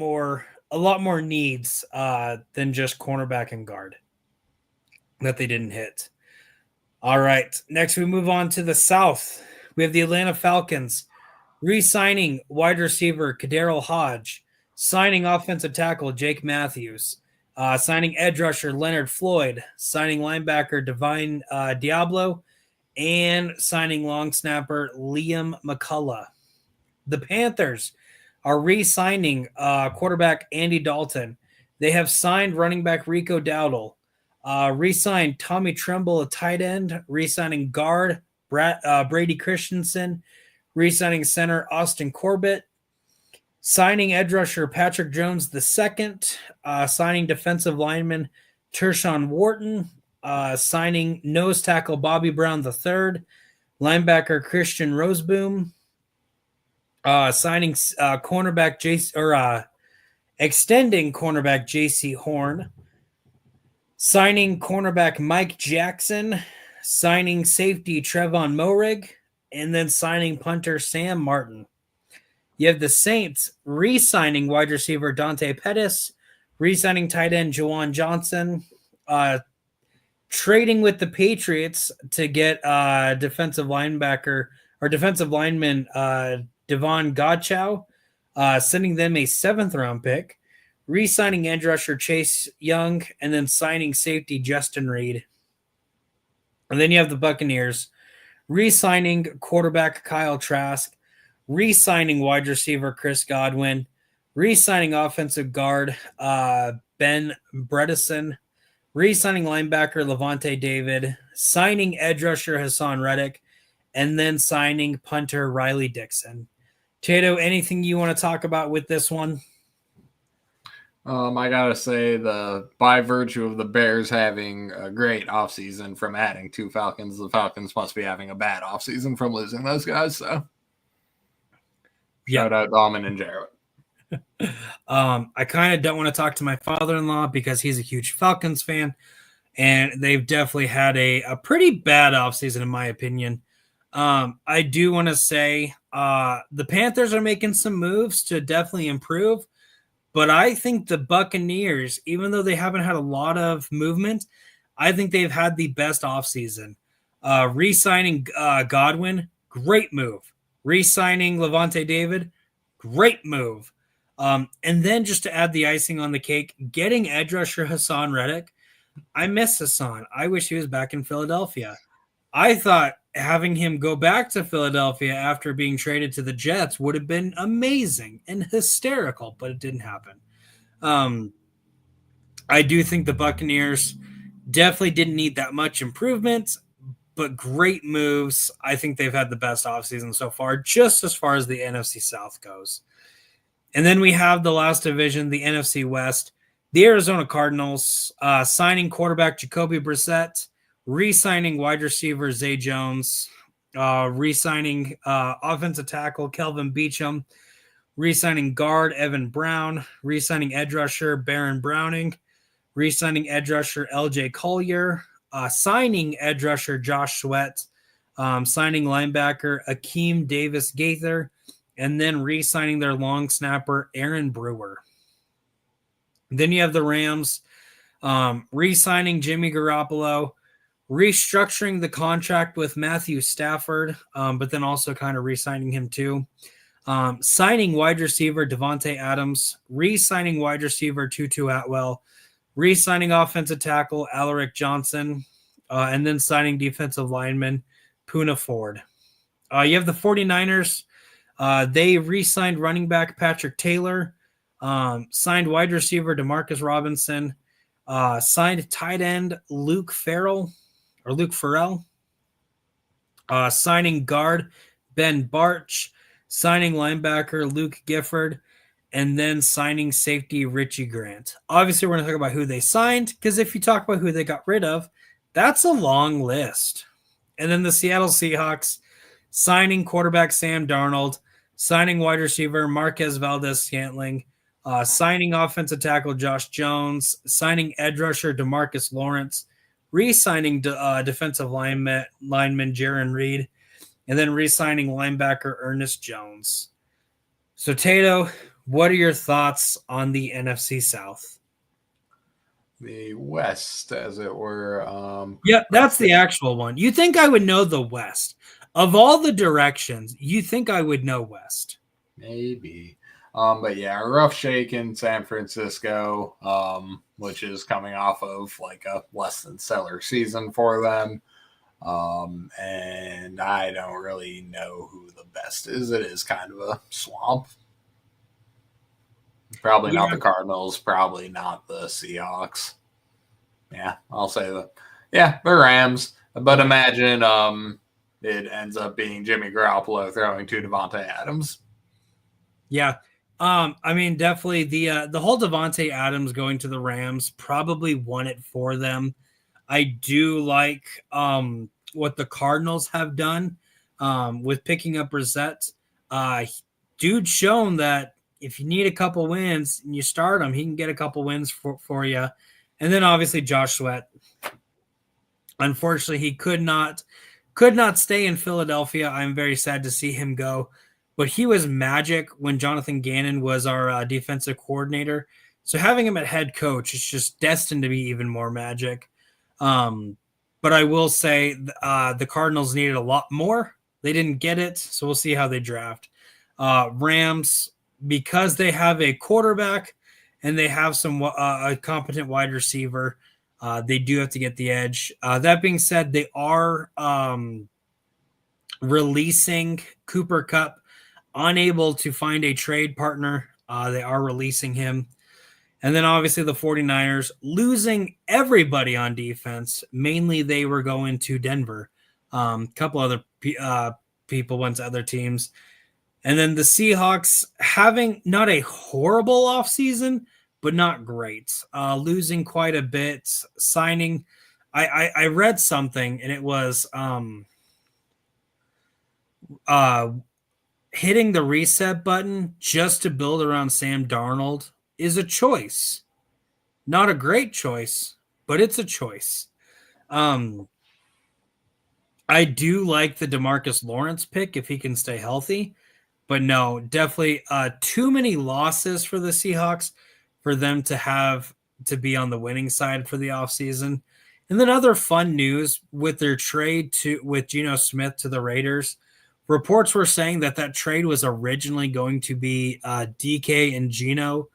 more needs than just cornerback and guard that they didn't hit. All right. Next, we move on to the South. We have the Atlanta Falcons re-signing wide receiver Kadero Hodge, signing offensive tackle Jake Matthews, signing edge rusher Leonard Floyd, signing linebacker Divine Diablo, and signing long snapper Liam McCullough. The Panthers are re-signing quarterback Andy Dalton. They have signed running back Rico Dowdle, re-signed Tommy Tremble, a tight end, re-signing guard Brady Christensen, re-signing center Austin Corbett, signing edge rusher Patrick Jones II, signing defensive lineman Tershawn Wharton, signing nose tackle Bobby Brown III, linebacker Christian Roseboom, signing cornerback extending cornerback J.C. Horn, signing cornerback Mike Jackson, signing safety Trevon Moehrig, and then signing punter Sam Martin. You have the Saints re-signing wide receiver Dante Pettis, re-signing tight end Juwan Johnson, trading with the Patriots to get defensive linebacker or defensive lineman Devon Godchow, sending them a 7th-round pick, re-signing edge rusher Chase Young, and then signing safety Justin Reed. And then you have the Buccaneers re-signing quarterback Kyle Trask, re-signing wide receiver Chris Godwin, re-signing offensive guard Ben Bredesen, re-signing linebacker Levante David, signing edge rusher Hassan Reddick, and then signing punter Riley Dixon. Tato, anything you want to talk about with this one? I gotta say, by virtue of the Bears having a great offseason from adding 2 Falcons, the Falcons must be having a bad offseason from losing those guys. So, shout out Almond and Jarrett. I kind of don't want to talk to my father-in-law because he's a huge Falcons fan, and they've definitely had a pretty bad offseason, in my opinion. I do want to say the Panthers are making some moves to definitely improve, but I think the Buccaneers, even though they haven't had a lot of movement, I think they've had the best offseason. Re-signing Godwin, great move. Re-signing Levante David, great move. And then just to add the icing on the cake, getting edge rusher Hassan Reddick. I miss Hassan. I wish he was back in Philadelphia. I thought having him go back to Philadelphia after being traded to the Jets would have been amazing and hysterical, but it didn't happen. I do think the Buccaneers definitely didn't need that much improvement, but great moves. I think they've had the best offseason so far, just as far as the NFC South goes. And then we have the last division, the NFC West. The Arizona Cardinals signing quarterback Jacoby Brissett, re-signing wide receiver Zay Jones, re-signing offensive tackle Kelvin Beachum, re-signing guard Evan Brown, re-signing edge rusher Baron Browning, re-signing edge rusher LJ Collier, signing edge rusher Josh Sweat, signing linebacker Akeem Davis Gaither, and then re-signing their long snapper Aaron Brewer. Then you have the Rams re-signing Jimmy Garoppolo, restructuring the contract with Matthew Stafford, but then also kind of re-signing him too. Signing wide receiver Devontae Adams, re-signing wide receiver Tutu Atwell, re-signing offensive tackle Alaric Johnson, and then signing defensive lineman Poona Ford. You have the 49ers. They re-signed running back Patrick Taylor, signed wide receiver DeMarcus Robinson, signed tight end Luke Farrell, signing guard Ben Barch, signing linebacker Luke Gifford, and then signing safety Richie Grant. Obviously, we're going to talk about who they signed, because if you talk about who they got rid of, That's a long list. And then the Seattle Seahawks signing quarterback Sam Darnold, signing wide receiver Marquez Valdez-Scantling, signing offensive tackle Josh Jones, signing edge rusher DeMarcus Lawrence, re-signing defensive lineman Jaron Reed, and then re-signing linebacker Ernest Jones. So, Tato, what are your thoughts on the NFC South? The West, as it were. Yep, that's the actual one. You think I would know the West? Of all the directions, you think I would know West? Maybe. But yeah, a rough shake in San Francisco, which is coming off of like a less than stellar season for them. And I don't really know who the best is. It is kind of a swamp. Probably not the Cardinals, probably not the Seahawks. Yeah, I'll say that. Yeah, the Rams. But imagine it ends up being Jimmy Garoppolo throwing to Devontae Adams. Yeah. I mean, definitely the whole Devontae Adams going to the Rams probably won it for them. I do like what the Cardinals have done with picking up Brissett. Dude shown that if you need a couple wins and you start him, he can get a couple wins for you. And then obviously Josh Sweat. Unfortunately, he could not stay in Philadelphia. I'm very sad to see him go, but he was magic when Jonathan Gannon was our defensive coordinator. So having him at head coach is just destined to be even more magic. But I will say the Cardinals needed a lot more. They didn't get it, so we'll see how they draft. Rams, because they have a quarterback and they have some a competent wide receiver, they do have to get the edge. That being said, they are releasing Cooper Kupp, unable to find a trade partner. They are releasing him. And then obviously the 49ers losing everybody on defense. Mainly they were going to Denver. A couple other people went to other teams. And then the Seahawks having not a horrible offseason, but not great. Losing quite a bit. Signing. I read something, and it was hitting the reset button just to build around Sam Darnold is a choice. Not a great choice, but it's a choice. I do like the DeMarcus Lawrence pick if he can stay healthy, but no, definitely too many losses for the Seahawks for them to have to be on the winning side for the offseason. And then other fun news with their trade with Geno Smith to the Raiders. Reports were saying that trade was originally going to be DK and Geno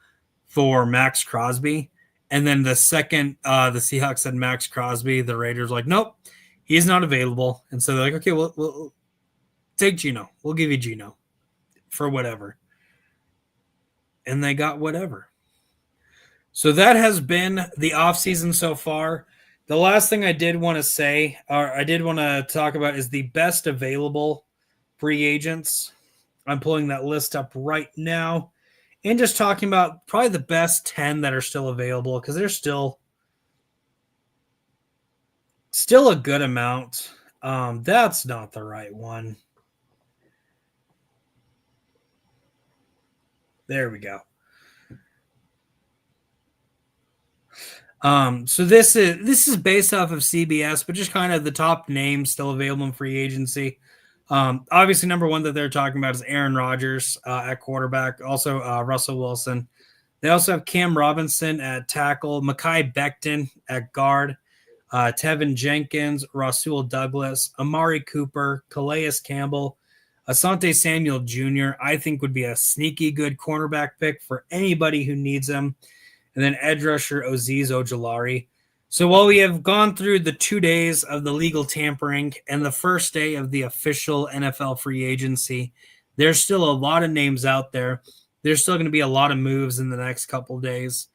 for Max Crosby. And then the second the Seahawks said Max Crosby, the Raiders were like, nope, he's not available. And so they're like, okay, we'll take Geno. We'll give you Geno for whatever. And they got whatever. So that has been the offseason so far. The last thing I did want to say, or I did want to talk about, is the best available free agents. I'm pulling that list up right now and just talking about probably the best 10 that are still available, because there's still a good amount. That's not the right one. There we go. So this is based off of CBS, but just kind of the top names still available in free agency. Obviously, number one that they're talking about is Aaron Rodgers at quarterback. Also, Russell Wilson. They also have Cam Robinson at tackle, Mekhi Becton at guard, Tevin Jenkins, Rasul Douglas, Amari Cooper, Calais Campbell, Asante Samuel Jr. I think would be a sneaky good cornerback pick for anybody who needs him. And then edge rusher Azeez Ojulari. So while we have gone through the 2 days of the legal tampering and the first day of the official NFL free agency, there's still a lot of names out there. There's still going to be a lot of moves in the next couple of days,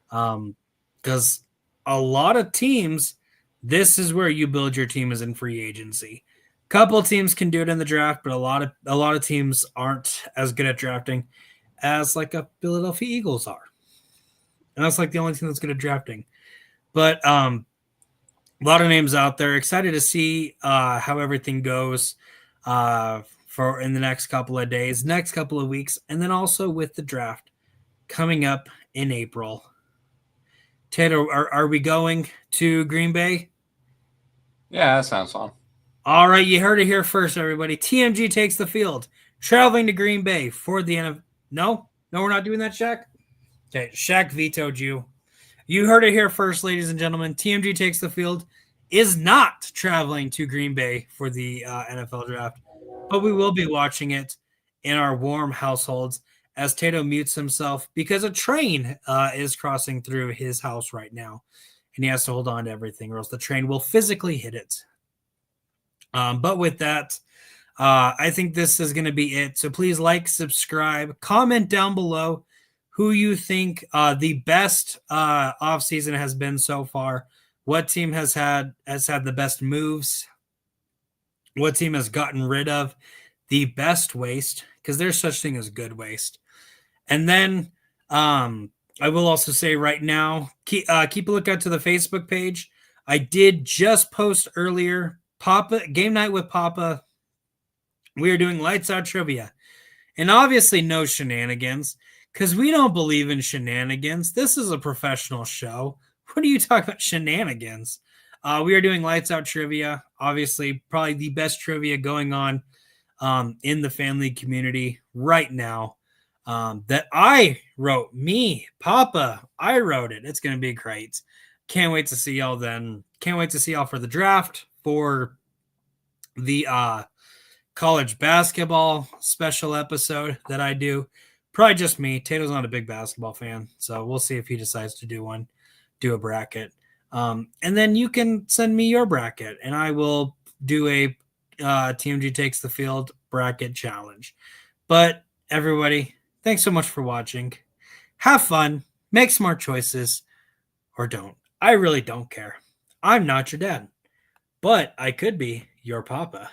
because a lot of teams, this is where you build your team, is in free agency. A couple of teams can do it in the draft, but a lot of teams aren't as good at drafting as like a Philadelphia Eagles are. And that's like the only team that's good at drafting. But A lot of names out there. Excited to see how everything goes for in the next couple of days, next couple of weeks, and then also with the draft coming up in April. Tato, are we going to Green Bay? Yeah, that sounds fun. All right, you heard it here first, everybody. TMG takes the field, traveling to Green Bay for the end of. No, we're not doing that, Shaq. Okay, Shaq vetoed you. You heard it here first, ladies and gentlemen. TMG takes the field, is not traveling to Green Bay for the NFL draft, but we will be watching it in our warm households as Tato mutes himself because a train is crossing through his house right now, and he has to hold on to everything, or else the train will physically hit it. But with that, I think this is going to be it. So please like, subscribe, comment down below who you think the best offseason has been so far. What team has had the best moves? What team has gotten rid of the best waste? Because there's such thing as good waste. And then I will also say right now, keep a lookout to the Facebook page. I did just post earlier, Papa Game Night with Papa. We are doing lights out trivia. And obviously no shenanigans, because we don't believe in shenanigans. This is a professional show. What are you talking about, shenanigans? We are doing lights out trivia. Obviously, probably the best trivia going on in the family community right now. That I wrote, me, Papa, I wrote it. It's going to be great. Can't wait to see y'all then. Can't wait to see y'all for the draft, for the college basketball special episode that I do. Probably just me. Tato's not a big basketball fan, so we'll see if he decides to do a bracket. And then you can send me your bracket, and I will do a TMG Takes the Field bracket challenge. But everybody, thanks so much for watching. Have fun, make smart choices, or don't. I really don't care. I'm not your dad, but I could be your papa.